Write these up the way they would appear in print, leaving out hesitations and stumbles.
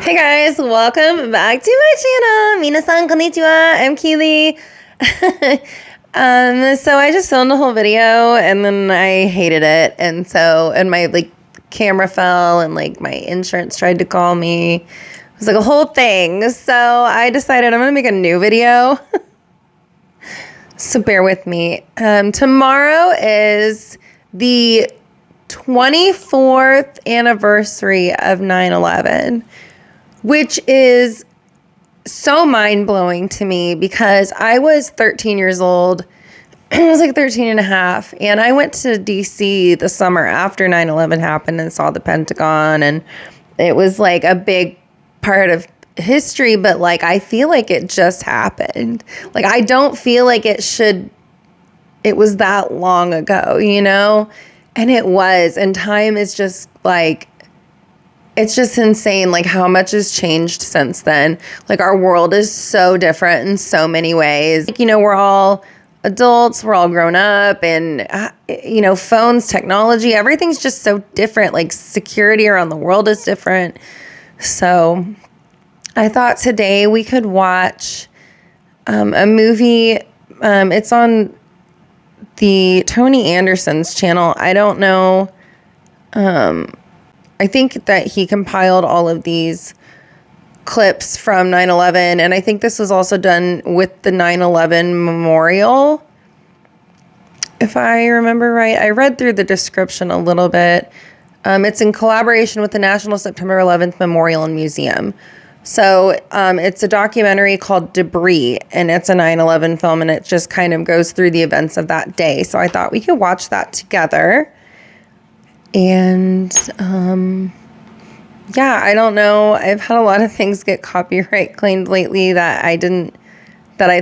Hey guys, welcome back to my channel. Minasan konnichiwa. I'm Keely. So I just filmed a whole video and then I hated it, and my camera fell and my insurance tried to call me. It was a whole thing. So I decided I'm gonna make a new video. So bear with me. Tomorrow is the 24th anniversary of 9/11. Which is so mind-blowing to me because I was 13 years old. I was 13 and a half. And I went to D.C. the summer after 9/11 happened and saw the Pentagon. And it was a big part of history. But I feel like it just happened. I don't feel like it was that long ago, you know? And it was. And time is just it's just insane, how much has changed since then. Our world is so different in so many ways. We're all adults, we're all grown up, and, phones, technology, everything's just so different. Security around the world is different. So I thought today we could watch a movie. It's on the Tony Anderson's channel. I don't know. I think that he compiled all of these clips from 9/11, and I think this was also done with the 9/11 memorial, if I remember right. I read through the description a little bit. It's in collaboration with the National September 11th Memorial and Museum. So it's a documentary called Debris, and it's a 9/11 film, and it just kind of goes through the events of that day. So I thought we could watch that together. And, I don't know. I've had a lot of things get copyright claimed lately that I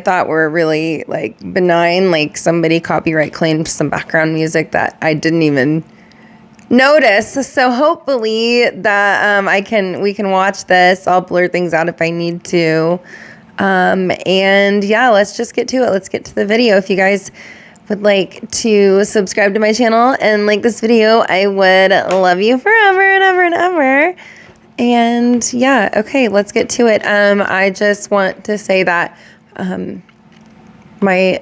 thought were really benign. Somebody copyright claimed some background music that I didn't even notice. So hopefully that, we can watch this. I'll blur things out if I need to. Let's just get to it. Let's get to the video. If you guys would like to subscribe to my channel and like this video, I would love you forever and ever and ever. And okay, let's get to it. I just want to say that my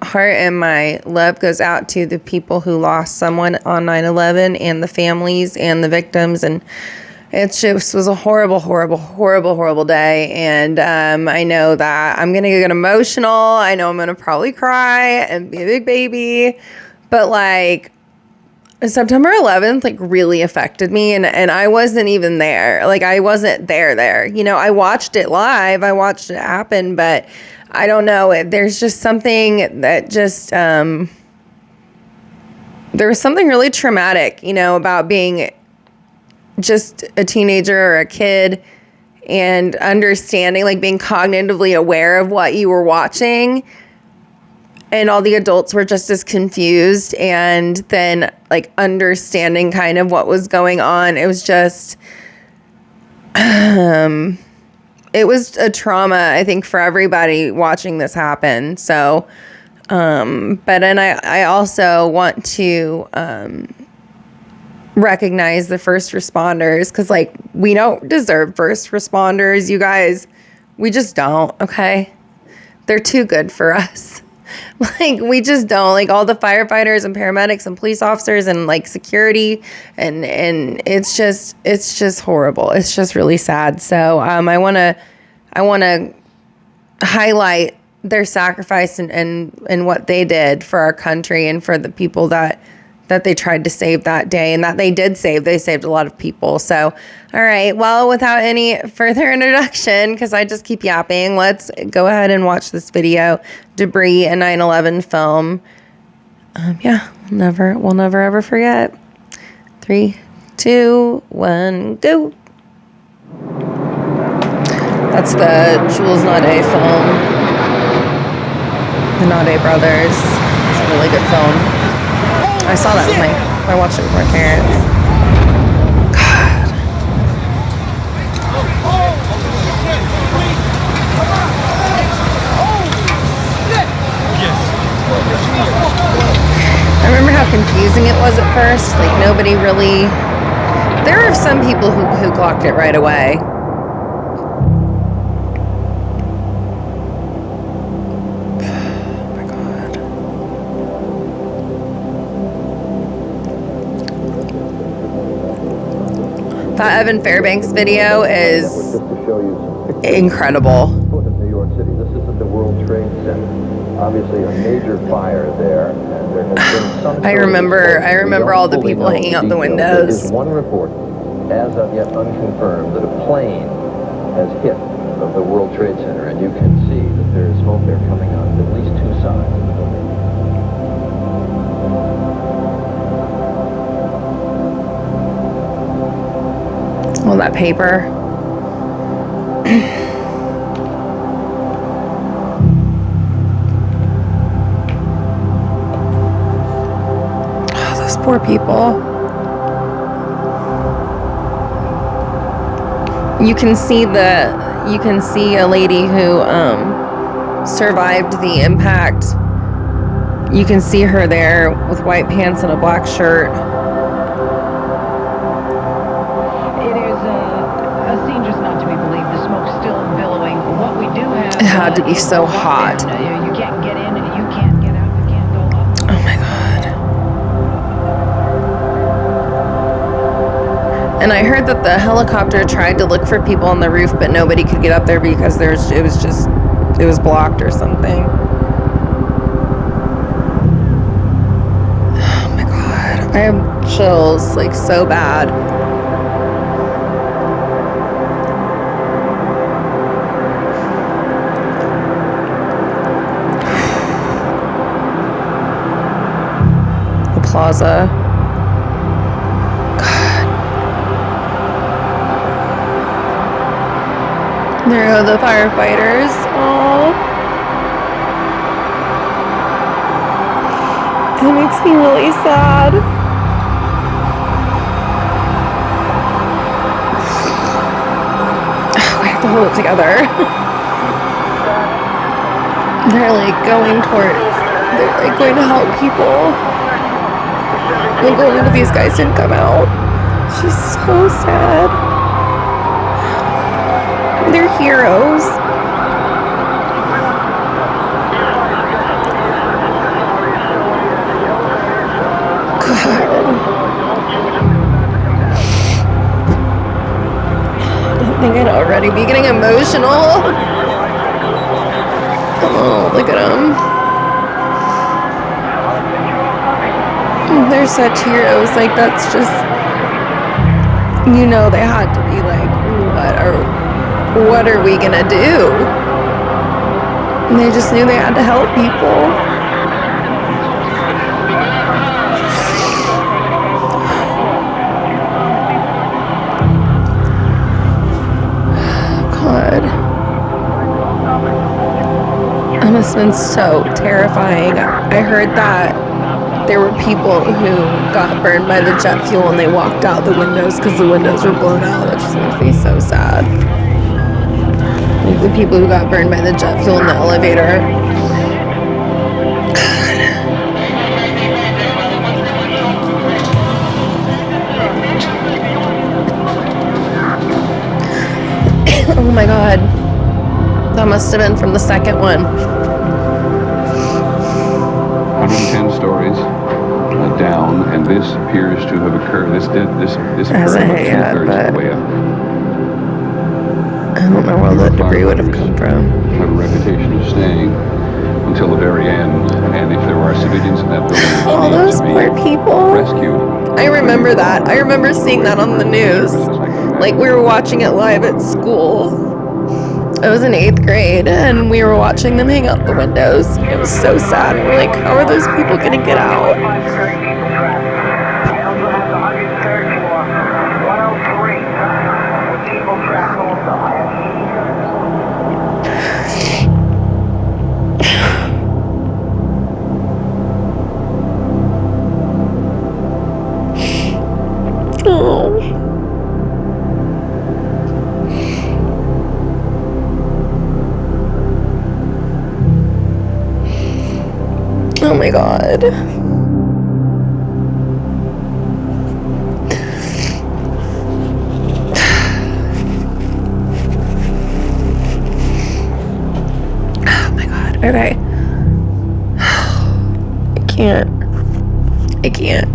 heart and my love goes out to the people who lost someone on 9/11 and the families and the victims. And it just was a horrible, horrible, horrible, horrible day. And I know that I'm going to get emotional. I know I'm going to probably cry and be a big baby. But September 11th really affected me. And I wasn't even there. I wasn't there. I watched it live. I watched it happen. But I don't know. There's just something that just... there was something really traumatic, about being just a teenager or a kid and understanding, being cognitively aware of what you were watching, and all the adults were just as confused, and then understanding kind of what was going on. It was just, it was a trauma, I think, for everybody watching this happen. So, but then I also want to, recognize the first responders, because we don't deserve first responders, you guys. We just don't. Okay, they're too good for us. We just don't. All the firefighters and paramedics and police officers and security, and it's just horrible. It's just really sad. So I want to highlight their sacrifice and what they did for our country and for the people that they tried to save that day, and that they did save. They saved a lot of people. So, all right. Well, without any further introduction, because I just keep yapping, let's go ahead and watch this video, Debris, a 9/11 film. We'll never ever forget. 3, 2, 1, go. That's the Jules Naudet film. The Naudet brothers. It's a really good film. I saw that I watched it with my parents. God. I remember how confusing it was at first. Nobody really... There are some people who clocked it right away. That Evan Fairbanks video is Just to show you some pictures incredible. of New York City. This is at the World Trade Center. Obviously a major fire there, and there has been some I remember all the people hanging out the windows. There is one report, as of yet unconfirmed, that a plane has hit of the World Trade Center, and you can see that there is smoke there coming out of at least two sides of the building. All that paper. Oh, those poor people. You can see a lady who survived the impact. You can see her there with white pants and a black shirt. It had to be so hot. You can't get in, you can't get out, you can't go up. Oh my God. And I heard that the helicopter tried to look for people on the roof, but nobody could get up there because it was blocked or something. Oh my God. I have chills, like, so bad. Plaza. God. There go the firefighters. Oh. It makes me really sad. We have to hold it together. They're like going to help people. I'm glad that these guys didn't come out. She's so sad. They're heroes. God. I think I'd already be getting emotional. Oh, look at them. They're such heroes. Like, that's just, you know, they had to be like, what are we gonna do? And they just knew they had to help people. God. That must have been so terrifying. I heard that there were people who got burned by the jet fuel and they walked out the windows because the windows were blown out. That just makes me so sad. Like the people who got burned by the jet fuel in the elevator. Oh my God. That must have been from the second one. 110 stories down, and this appears to have occurred. This occurred about 2/3 of the way up. I don't know where the debris would have come from. Have a reputation of staying until the very end, and if there are civilians in that building, all those poor people rescued. I remember that. I remember seeing that on the news. Like, we were watching it live at school. I was in 8th grade, and we were watching them hang out the windows. It was so sad. We're like, how are those people gonna get out? Oh. Oh my God. Oh my God. Okay. I can't.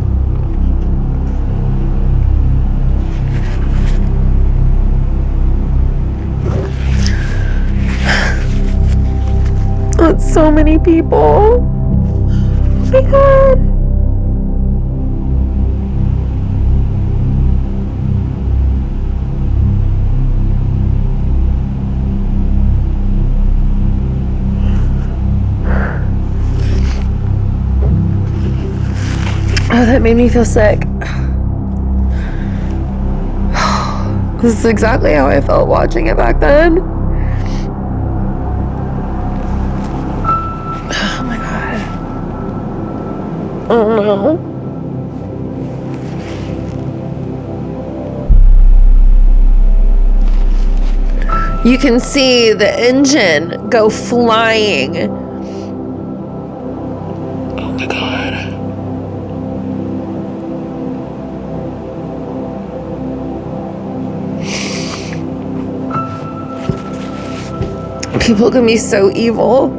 That's so many people. Oh my God. Oh, that made me feel sick. This is exactly how I felt watching it back then. Oh my God. Oh no. You can see the engine go flying. Oh my God. People can be so evil.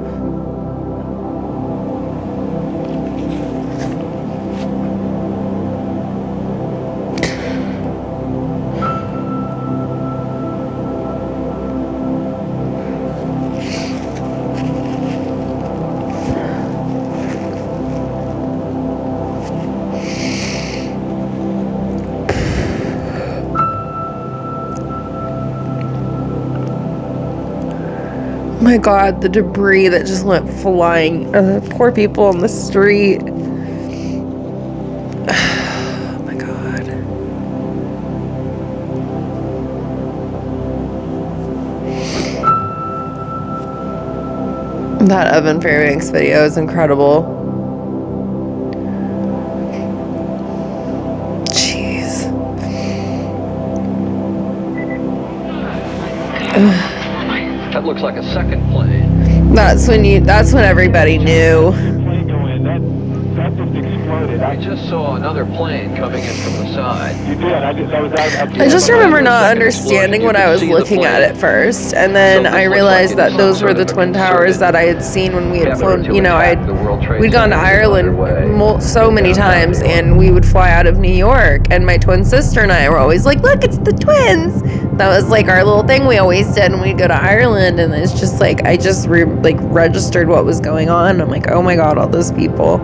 My God, the debris that just went flying. Poor people on the street. Oh my God. That Evan Fairbanks video is incredible. Jeez. That looks like a second plane. That's when everybody knew. That just exploded. I just saw another plane coming in from the side. You did. I just remember not understanding what I was looking at first, and then I realized that those were the twin towers that I had seen when we had flown. You know, we'd gone to Ireland so many times, and we would fly out of New York, and my twin sister and I were always like, "Look, it's the twins." That was like our little thing we always did when we'd go to Ireland, and it's just like I just registered what was going on. I'm like, oh my God, all those people.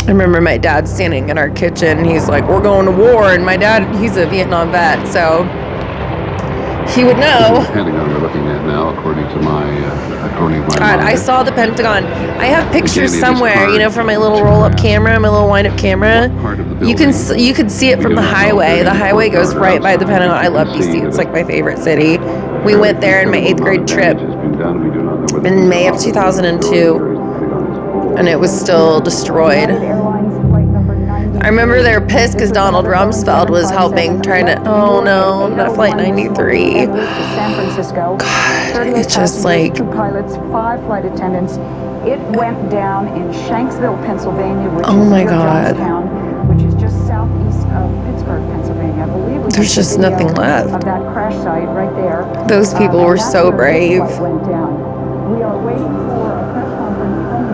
I remember my dad standing in our kitchen. He's like, "We're going to war," and my dad, he's a Vietnam vet, so he would know. The Pentagon we're looking at now, according to my God, I saw the Pentagon. I have pictures somewhere, you know, from my little roll-up camera, my little wind-up camera. You could see it from the highway. The highway goes right by the Pentagon. I love DC. It's like my favorite city. We went there in my 8th grade trip in May of 2002. And it was still destroyed. I remember they were pissed because Donald Rumsfeld was helping, trying to, oh no, not Flight 93. God, it's just like... 2 pilots, 5 flight attendants. It went down in Shanksville, Pennsylvania, which oh is my near God. Johnstown, which is just southeast of Pittsburgh, Pennsylvania. I believe there's just nothing left. Of that crash site right there. Those people were so brave. Went down. We are waiting for a press conference from you.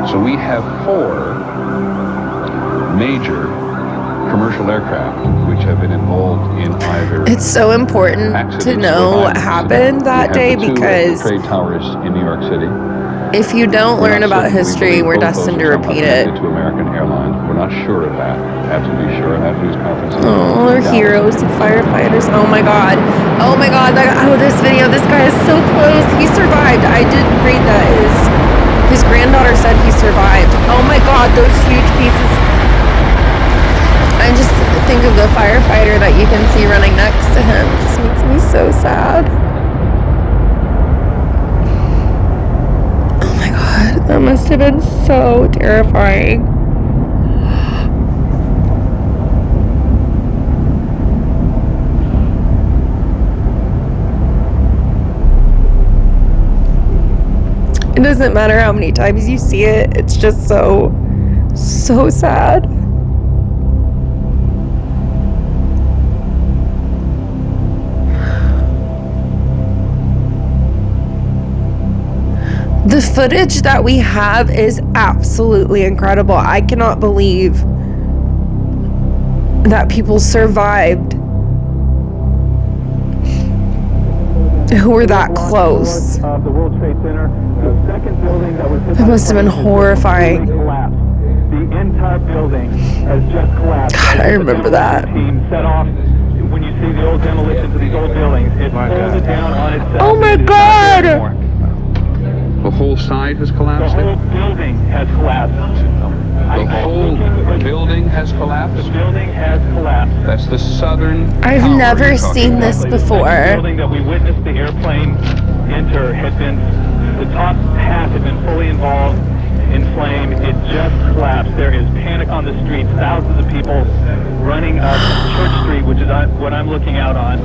So we have 4 major commercial aircraft which have been involved in either. It's so important to know what happened that day because trade towers in New York City. If you don't learn about history, we're destined to repeat it. To American Airlines, we're not sure of that. Absolutely sure. And that news conference. Oh, they're heroes, the firefighters. Oh my God. Oh my God. This video. This guy is so close. He survived. I did read that his granddaughter said he survived. Oh my God. Those huge pieces. I just think of the firefighter that you can see running next to him. It just makes me so sad. Oh my God. That must have been so terrifying. It doesn't matter how many times you see it, it's just so sad. The footage that we have is absolutely incredible. I cannot believe that people survived who were that close. Of the World Trade Center, the second building that was hit That must have been horrifying. The entire building has just collapsed. God, I remember that. Team set off. When you see the old demolitions of these old buildings, it pulls it down on itself. Oh my God! The whole side has The collapsed? whole building has collapsed. The whole building has collapsed? The building has collapsed. That's the southern I've tower never you're talking seen about. this The before. building that we witnessed the airplane enter had been, the top half had been fully involved in flame. It just collapsed. There is panic on the streets. Thousands of people running up Church Street, which is what I'm looking out on,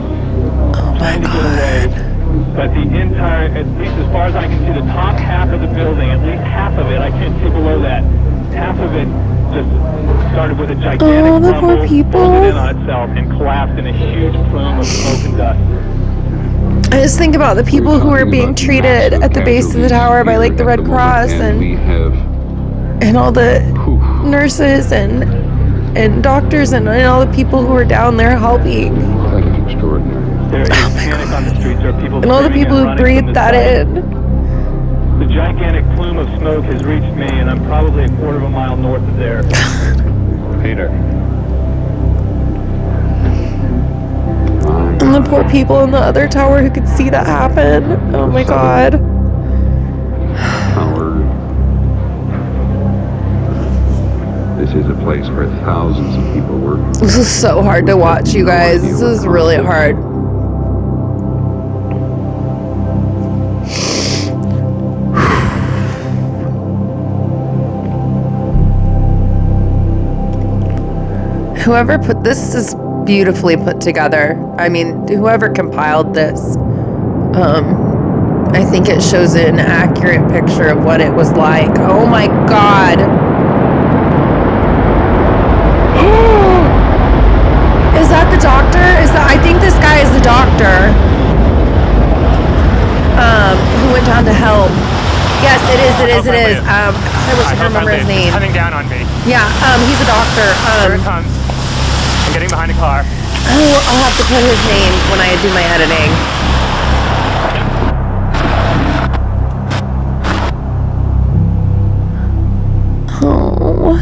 trying to get away. But the entire, at least as far as I can see, the top half of the building, at least half of it, I can't see below that, half of it just started with a gigantic Oh, the poor rumble, people. folded in on itself, and collapsed in a huge plume of smoke and dust. I just think about the people who are being treated at the base of the tower by like the Red Cross we have and all the nurses and doctors and all the people who are down there helping. that is extraordinary. There is panic on the streets. There are people And all the screaming people and who running breathed from the that site. in. The gigantic plume of smoke has reached me, and I'm probably a quarter of a mile north of there. Peter. And the poor people in the other tower who could see that happen. Oh my God. Tower. This is a place where thousands of people work. This is so hard to watch, you guys. This is really hard. Whoever put this is beautifully put together. I mean, whoever compiled this, I think it shows an accurate picture of what it was like. Oh my God. Is that the doctor? I think this guy is the doctor. Who went down to help. Yes, it is. I wish I could remember his name. Coming down on me. Yeah, he's a doctor. Here it comes. I'm getting behind a car. I'll have to put his name when I do my editing. Oh.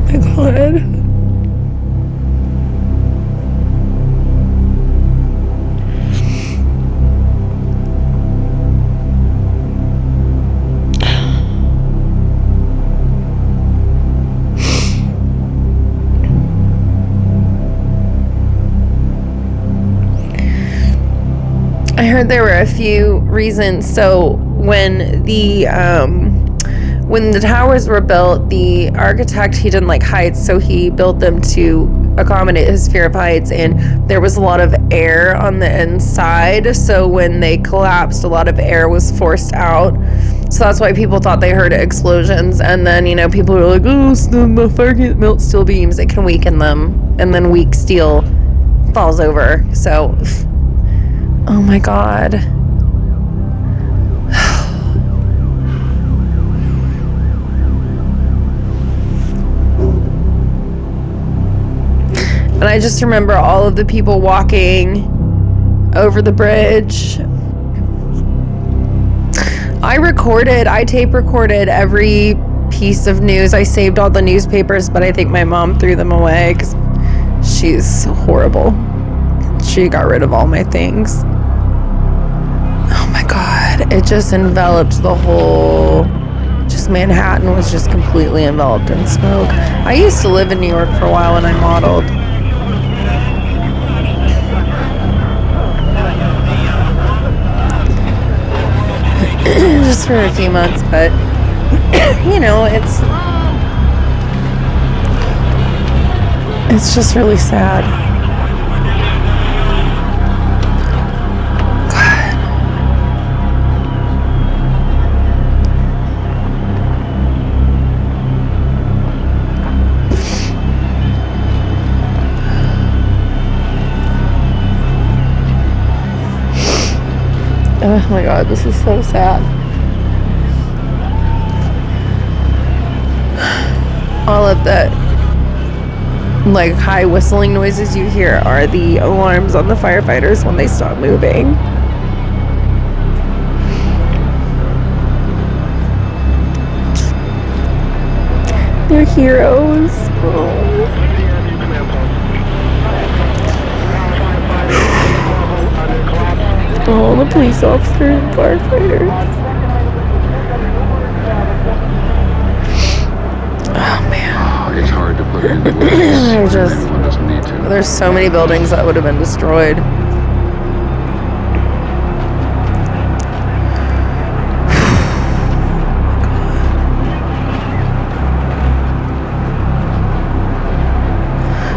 My God. I heard there were a few reasons. So when the towers were built, the architect, he didn't like heights, so he built them to accommodate his fear of heights, and there was a lot of air on the inside, so when they collapsed, a lot of air was forced out. So that's why people thought they heard explosions, and then, you know, people were like, oh, the fire can't melt steel beams, it can weaken them, and then weak steel falls over. So oh my God. And I just remember all of the people walking over the bridge. I tape recorded every piece of news. I saved all the newspapers, but I think my mom threw them away because she's horrible. She got rid of all my things. Oh my God. It just enveloped the whole, just Manhattan was just completely enveloped in smoke. I used to live in New York for a while when I modeled. Just for a few months, but you know, it's just really sad. God. my god, this is so sad. All of the like high whistling noises you hear are the alarms on the firefighters when they stop moving. They're heroes. Oh, the police officers and firefighters. Oh man. It's hard to put it into words. Everyone doesn't need to. There's so many buildings that would have been destroyed.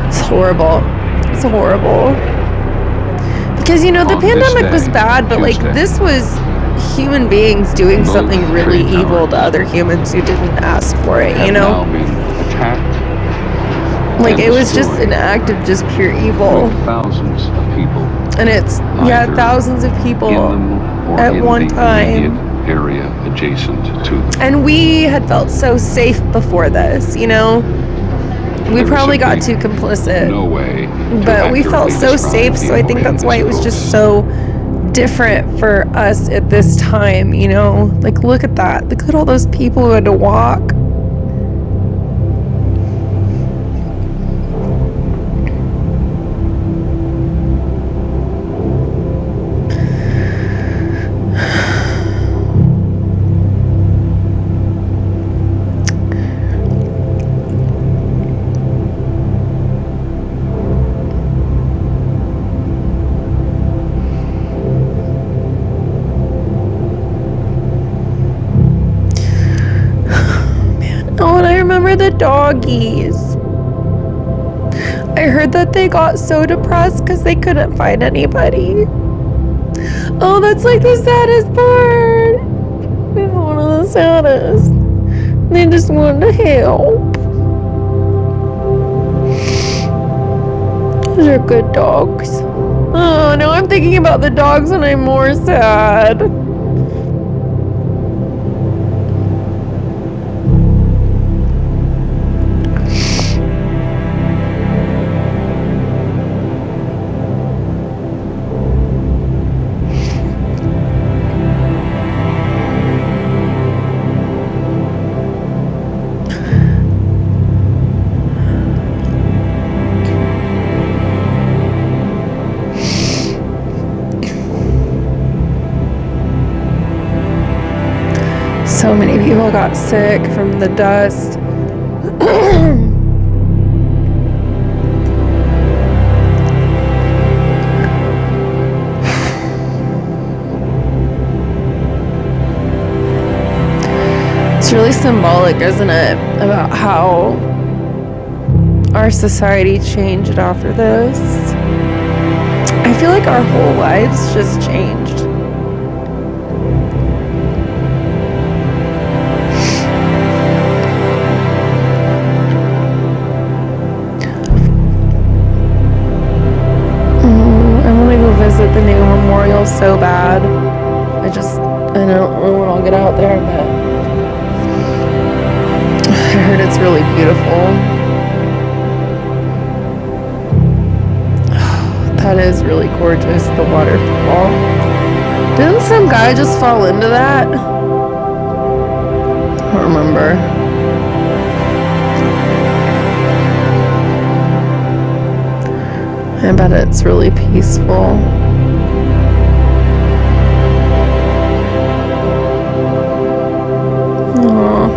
It's horrible. It's horrible. Because, you know, the pandemic was bad, but, like, this was human beings doing something really evil to other humans who didn't ask for it, you know? Like, it was just an act of just pure evil. Thousands of people. And it's, yeah, thousands of people at one time. Area adjacent to them. And we had felt so safe before this, you know? We probably got too complicit. No way. But we felt so safe, so I think that's why it was just so different for us at this time, you know? Like, look at that. Look at all those people who had to walk. The doggies. I heard that they got so depressed because they couldn't find anybody. Oh, that's like the saddest part. It's one of the saddest. They just wanted to help. Those are good dogs. Oh, now I'm thinking about the dogs and I'm more sad. So many people got sick from the dust. It's really symbolic, isn't it, about how our society changed after this. I feel like our whole lives just changed. Visit the new memorial so bad. I don't know when I'll get out there, but I heard it's really beautiful. That is really gorgeous, the waterfall. Didn't some guy just fall into that? I don't remember. I bet it's really peaceful. Aww.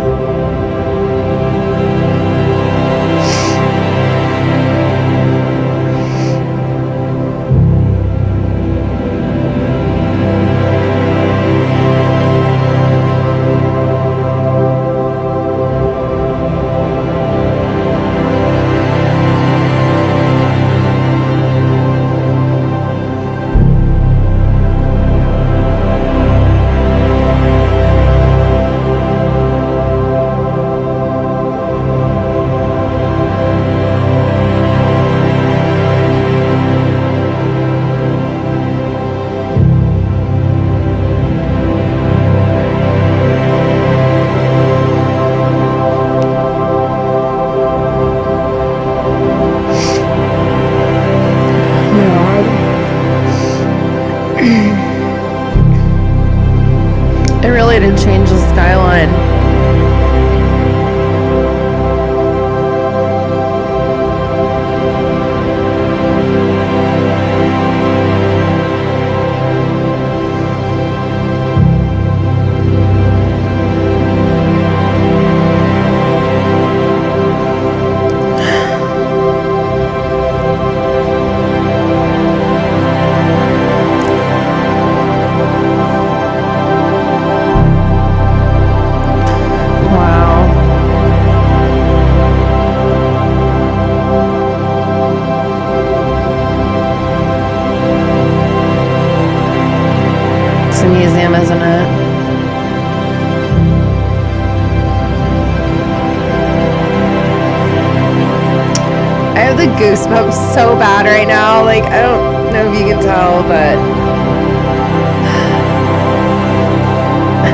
the goosebumps so bad right now. Like, I don't know if you can tell, but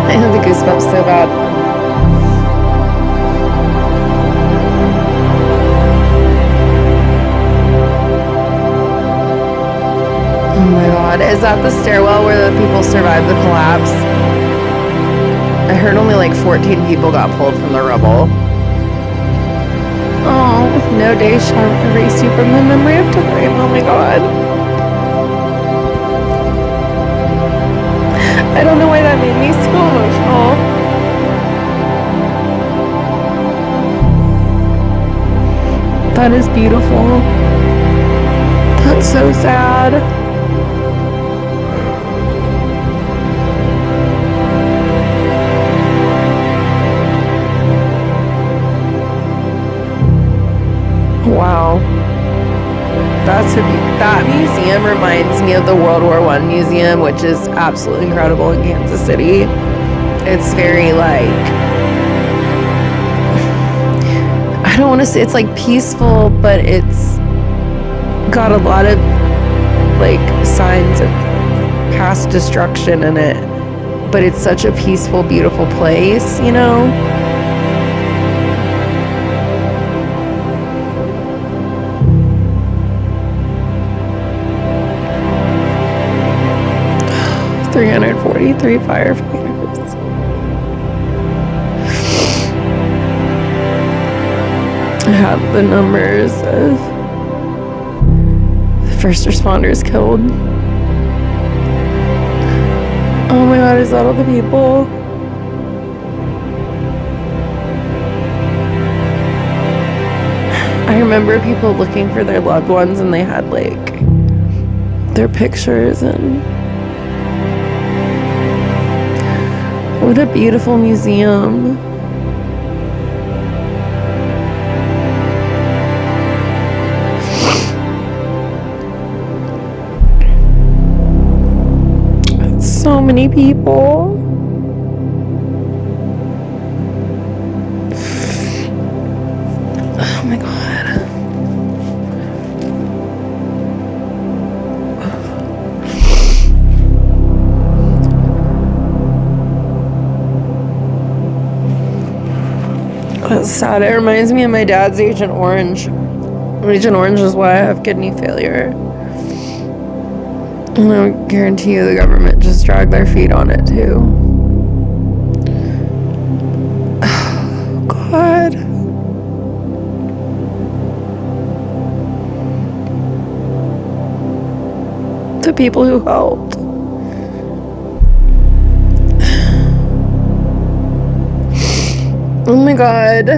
I have the goosebumps so bad. Oh my God. Is that the stairwell where the people survived the collapse? I heard only like 14 people got pulled from the rubble. Oh, no day shall erase you from the memory of time. Oh my God. I don't know why that made me so emotional. That is beautiful. That's so sad. Wow. That museum reminds me of the World War I museum, which is absolutely incredible in Kansas City. It's very like, I don't want to say it's like peaceful, but it's got a lot of like signs of past destruction in it. But it's such a peaceful, beautiful place, you know? $343 firefighters. I have the numbers of the first responders killed. Oh my God, is that all the people? I remember people looking for their loved ones and they had like their pictures and what a beautiful museum. So many people. Oh my God. That's sad. It reminds me of my dad's Agent Orange. Agent Orange is why I have kidney failure. And I guarantee you the government just dragged their feet on it too. Oh, God. The people who helped. Oh my God.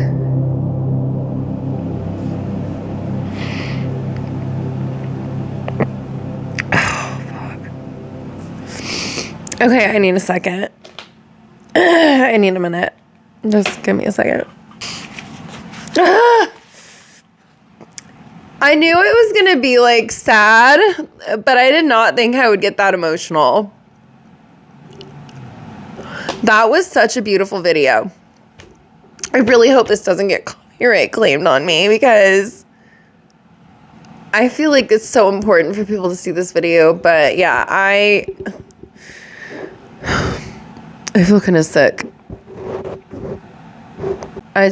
Okay, I need a second. I need a minute. Just give me a second. I knew it was going to be like sad, but I did not think I would get that emotional. That was such a beautiful video. I really hope this doesn't get copyright claimed on me because I feel like it's so important for people to see this video. But yeah, I feel kind of sick. I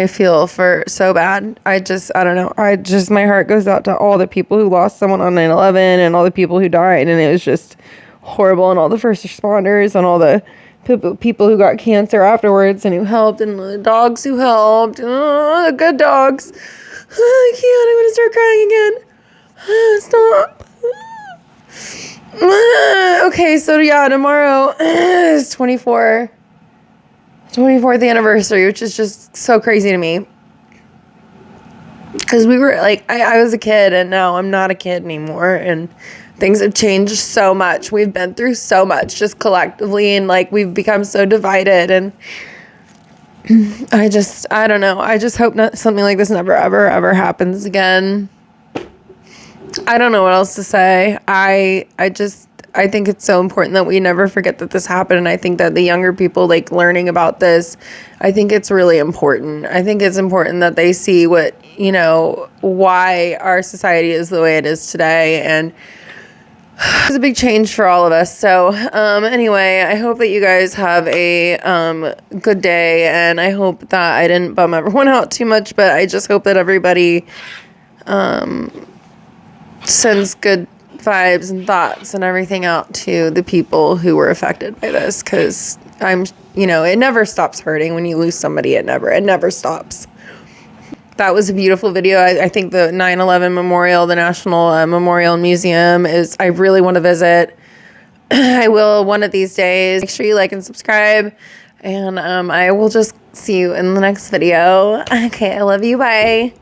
feel for so bad. I don't know. My heart goes out to all the people who lost someone on 9/11 and all the people who died. And it was just horrible. And all the first responders and all the people who got cancer afterwards and who helped and the dogs who helped. Oh, the good dogs. Oh, I can't. I'm going to start crying again. Stop. Okay, so yeah, tomorrow is 24th anniversary, which is just so crazy to me. Because we were like, I was a kid and now I'm not a kid anymore. And things have changed so much. We've been through so much just collectively and like we've become so divided. And I don't know. I just hope something like this never, ever, ever happens again. I don't know what else to say. I I think it's so important that we never forget that this happened. And I think that the younger people, like, learning about this, I think it's really important. I think it's important that they see what, you know, why our society is the way it is today. And it's a big change for all of us. So anyway, I hope that you guys have a good day, and I hope that I didn't bum everyone out too much, but I just hope that everybody sends good vibes and thoughts and everything out to the people who were affected by this, because you know, it never stops hurting when you lose somebody. It never stops. That was a beautiful video. I think the 9/11 Memorial, the National Memorial Museum, I really want to visit. I will one of these days. Make sure you like and subscribe. And I will just see you in the next video. Okay, I love you. Bye.